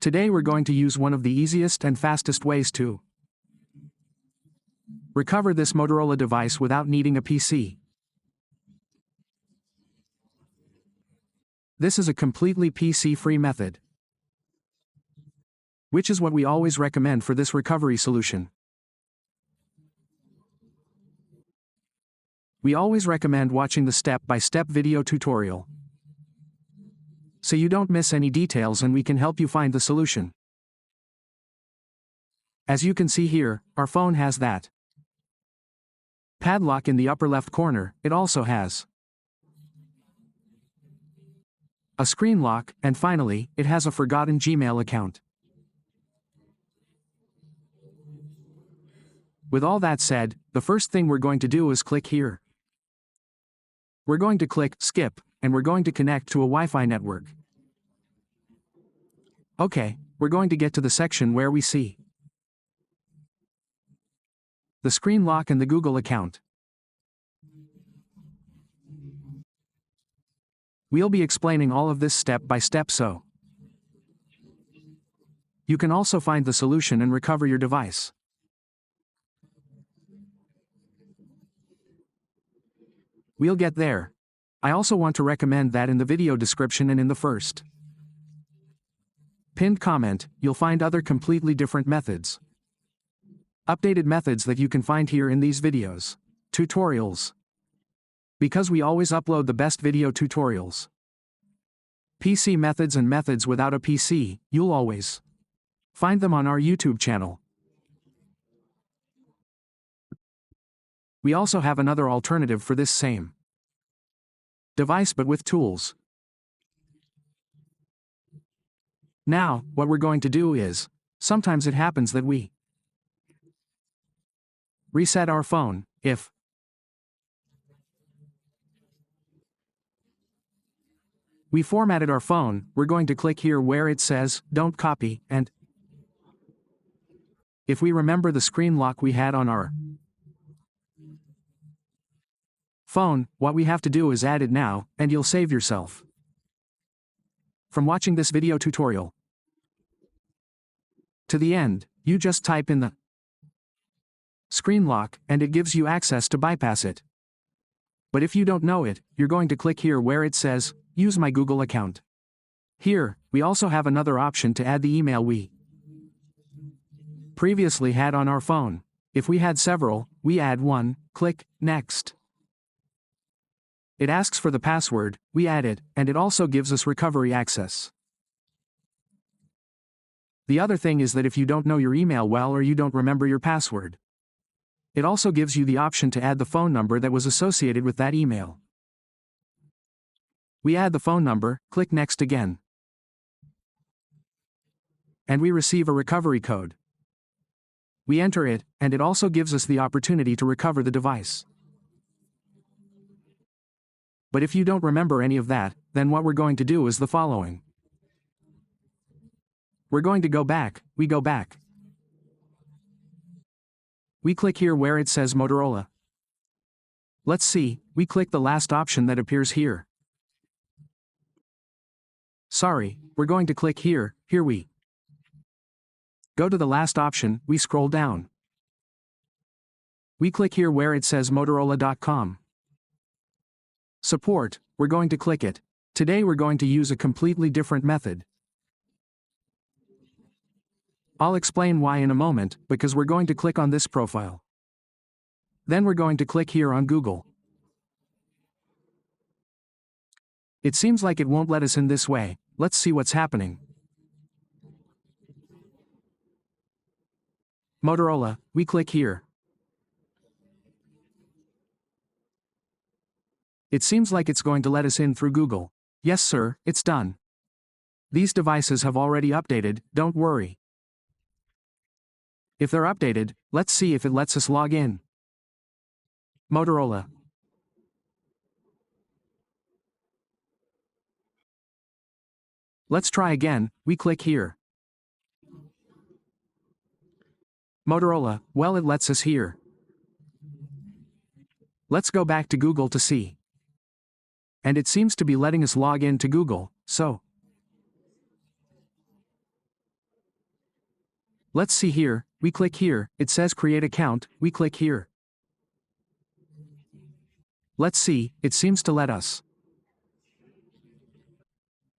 Today we're going to use one of the easiest and fastest ways to recover this Motorola device without needing a PC. This is a completely PC-free method, which is what we always recommend for this recovery solution. We always recommend watching the step-by-step video tutorial, so you don't miss any details and we can help you find the solution. As you can see here, our phone has that padlock in the upper left corner. It also has a screen lock, and finally, it has a forgotten Gmail account. With all that said, the first thing we're going to do is click here. We're going to click Skip, and we're going to connect to a Wi-Fi network. Okay, we're going to get to the section where we see the screen lock and the Google account. We'll be explaining all of this step by step, so you can also find the solution and recover your device. We'll get there. I also want to recommend that in the video description and in the first pinned comment, you'll find other completely different methods. Updated methods that you can find here in these videos. Tutorials. Because we always upload the best video tutorials. PC methods and methods without a PC, you'll always find them on our YouTube channel. We also have another alternative for this same device but with tools. Now, what we're going to do is, sometimes it happens that we reset our phone. If we formatted our phone, we're going to click here where it says, Don't copy, and if we remember the screen lock we had on our phone, what we have to do is add it now, and you'll save yourself from watching this video tutorial to the end. You just type in the screen lock, and it gives you access to bypass it. But if you don't know it, you're going to click here where it says, Use my Google account. Here, we also have another option to add the email we previously had on our phone. If we had several, we add one, click Next. It asks for the password, we add it, and it also gives us recovery access. The other thing is that if you don't know your email well or you don't remember your password, it also gives you the option to add the phone number that was associated with that email. We add the phone number, click Next again, and we receive a recovery code. We enter it, and it also gives us the opportunity to recover the device. But if you don't remember any of that, then what we're going to do is the following. We're going to go back, we go back. We click here where it says Motorola. Let's see, we click the last option that appears here. Sorry, we're going to click here, here we go to the last option, we scroll down. We click here where it says Motorola.com. Support, we're going to click it. Today we're going to use a completely different method. I'll explain why in a moment, because we're going to click on this profile. Then we're going to click here on Google. It seems like it won't let us in this way. Let's see what's happening. Motorola, we click here. It seems like it's going to let us in through Google. Yes sir, it's done. These devices have already updated, don't worry. If they're updated, let's see if it lets us log in. Motorola. Let's try again, we click here. Motorola, well it lets us here. Let's go back to Google to see. And it seems to be letting us log in to Google, so Let's see here, we click here, it says create account, we click here. Let's see, it seems to let us.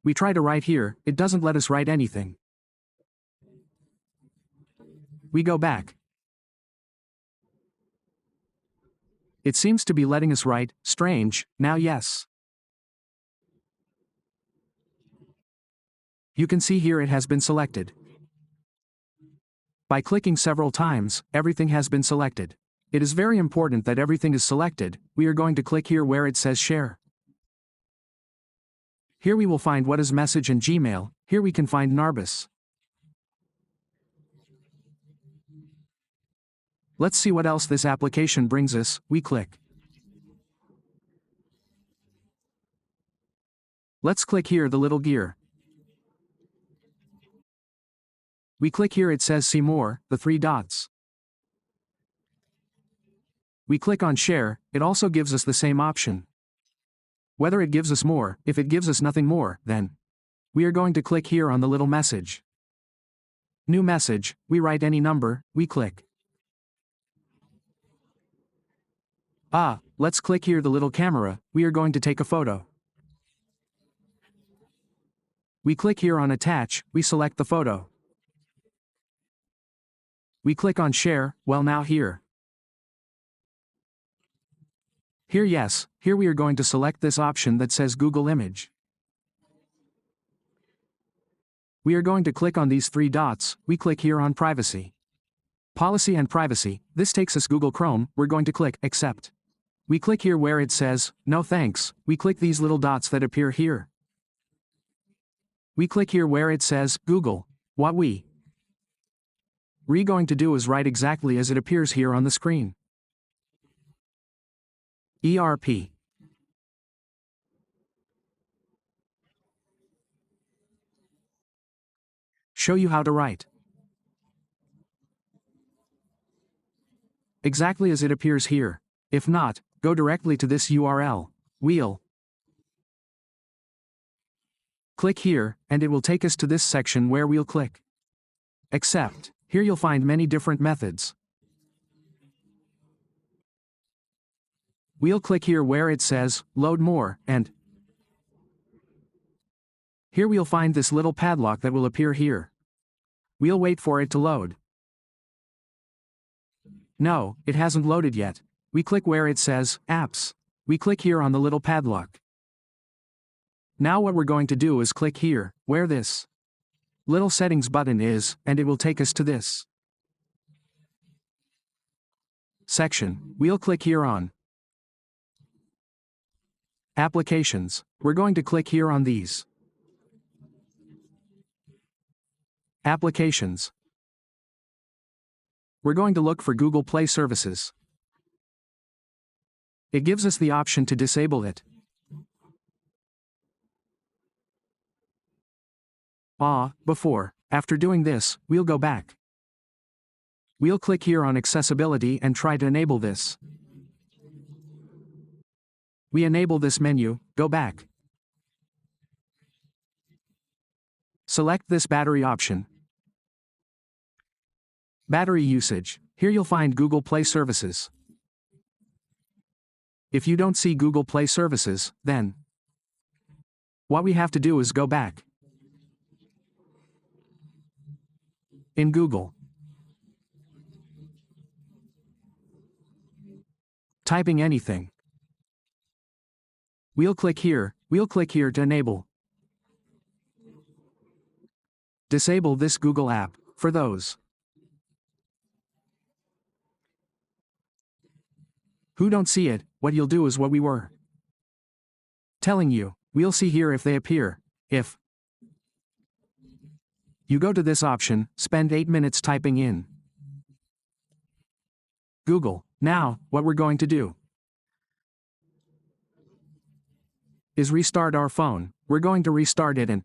We try to write here, it doesn't let us write anything. We go back. It seems to be letting us write, strange, now yes. You can see here it has been selected. By clicking several times, everything has been selected. It is very important that everything is selected. We are going to click here where it says share. Here we will find what is message and Gmail. Here we can find Narbus. Let's see what else this application brings us. We click. Let's click here the little gear. We click here, it says see more, the 3 dots. We click on share, it also gives us the same option. Whether it gives us more, if it gives us nothing more, then we are going to click here on the little message. New message, we write any number, we click. Let's click here the little camera, we are going to take a photo. We click here on attach, we select the photo. We click on share, well now here. Here yes, here we are going to select this option that says Google Image. We are going to click on these 3 dots, we click here on privacy. Policy and privacy, this takes us Google Chrome, we're going to click accept. We click here where it says, no thanks, we click these little dots that appear here. We click here where it says, Google, what we're going to do is write exactly as it appears here on the screen. ERP. Show you how to write. Exactly as it appears here. If not, go directly to this URL. Click here, and it will take us to this section where we'll click accept. Here you'll find many different methods. We'll click here where it says load more, and here we'll find this little padlock that will appear here. We'll wait for it to load. No, it hasn't loaded yet. We click where it says apps. We click here on the little padlock. Now what we're going to do is click here, where this little settings button is, and it will take us to this section. We'll click here on applications. We're going to click here on these applications. We're going to look for Google Play services. It gives us the option to disable it. After doing this, we'll go back. We'll click here on accessibility and try to enable this. We enable this menu, go back. Select this battery option. Battery usage. Here you'll find Google Play services. If you don't see Google Play services, then what we have to do is go back. In Google, typing anything. We'll click here to enable. Disable this Google app, for those who don't see it, what you'll do is what we were telling you. We'll see here if they appear. If you go to this option, spend 8 minutes typing in Google. Now, what we're going to do is restart our phone. We're going to restart it and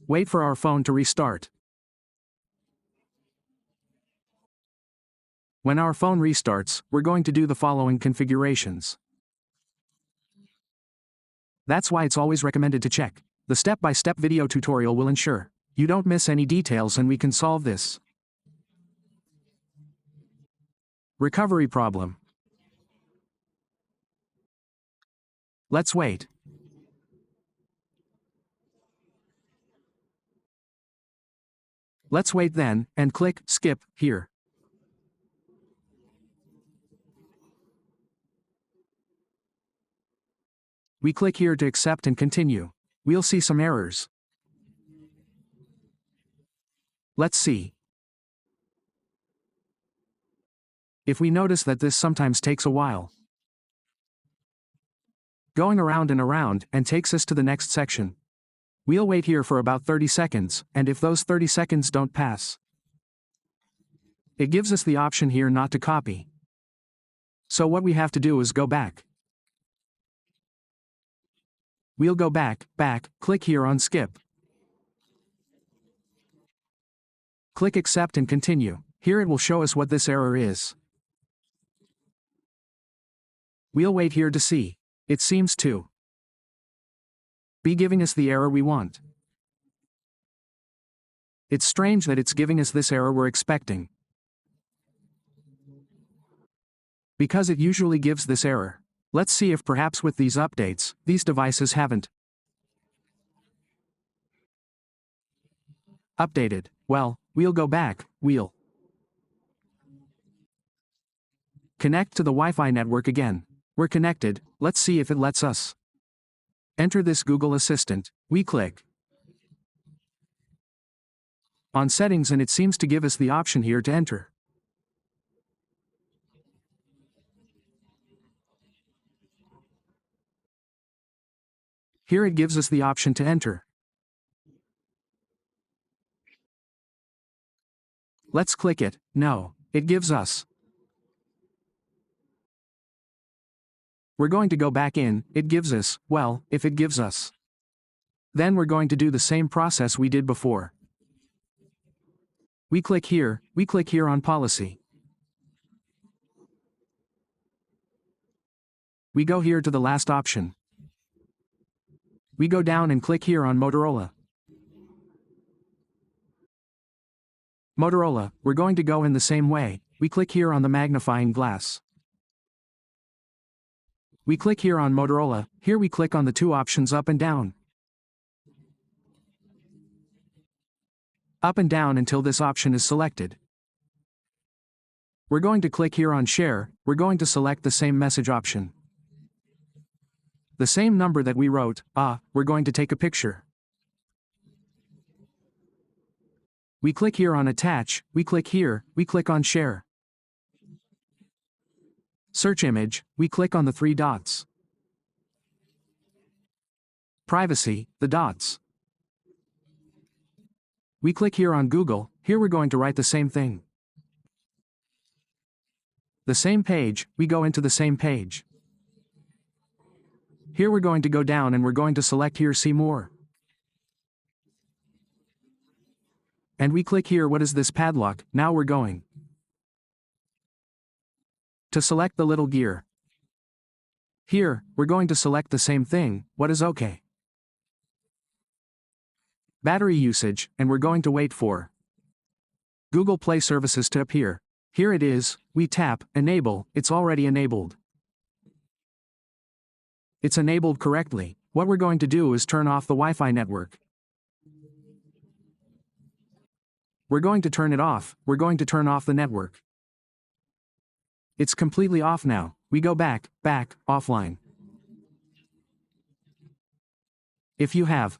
wait for our phone to restart. When our phone restarts, we're going to do the following configurations. That's why it's always recommended to check. The step-by-step video tutorial will ensure You don't miss any details and we can solve this recovery problem. Let's wait. Let's wait then, and click Skip here. We click here to accept and continue. We'll see some errors. Let's see. If we notice that this sometimes takes a while, going around and around, and takes us to the next section. We'll wait here for about 30 seconds, and if those 30 seconds don't pass, it gives us the option here not to copy. So what we have to do is go back. We'll go back, click here on Skip. Click Accept and Continue. Here it will show us what this error is. We'll wait here to see. It seems to be giving us the error we want. It's strange that it's giving us this error we're expecting, because it usually gives this error. Let's see if perhaps with these updates, these devices haven't updated. Well, we'll go back, we'll connect to the Wi-Fi network again. We're connected, let's see if it lets us enter this Google Assistant. We click on Settings and it seems to give us the option here to enter. Here it gives us the option to enter. Let's click it. No, it gives us. We're going to go back in, it gives us, well, if it gives us, then we're going to do the same process we did before. We click here on Policy. We go here to the last option. We go down and click here on Motorola. Motorola, we're going to go in the same way. We click here on the magnifying glass. We click here on Motorola, here we click on the two options up and down. Up and down until this option is selected. We're going to click here on Share, we're going to select the same message option. The same number that we wrote, we're going to take a picture. We click here on Attach, we click here, we click on Share. Search image, we click on the three dots. Privacy, the dots. We click here on Google, here we're going to write the same thing. The same page, we go into the same page. Here we're going to go down and we're going to select here See More. And we click here what is this padlock, now we're going to select the little gear. Here, we're going to select the same thing, what is OK. Battery usage, and we're going to wait for Google Play services to appear. Here it is, we tap, Enable, it's already enabled. It's enabled correctly. What we're going to do is turn off the Wi-Fi network. We're going to turn it off, we're going to turn off the network. It's completely off now. We go back, offline. If you have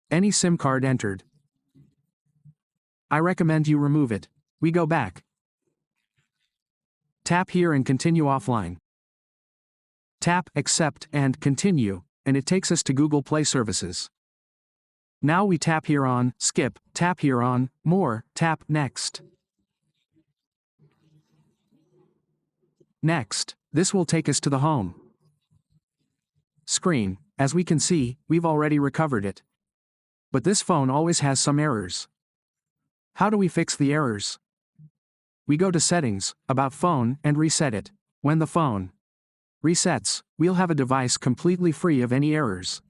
any SIM card entered, I recommend you remove it. We go back. Tap here and continue offline. Tap Accept and Continue, and it takes us to Google Play services. Now we tap here on Skip, tap here on More, tap Next. Next, this will take us to the home screen. As we can see, we've already recovered it. But this phone always has some errors. How do we fix the errors? We go to Settings, About Phone, and reset it. When the phone resets, we'll have a device completely free of any errors.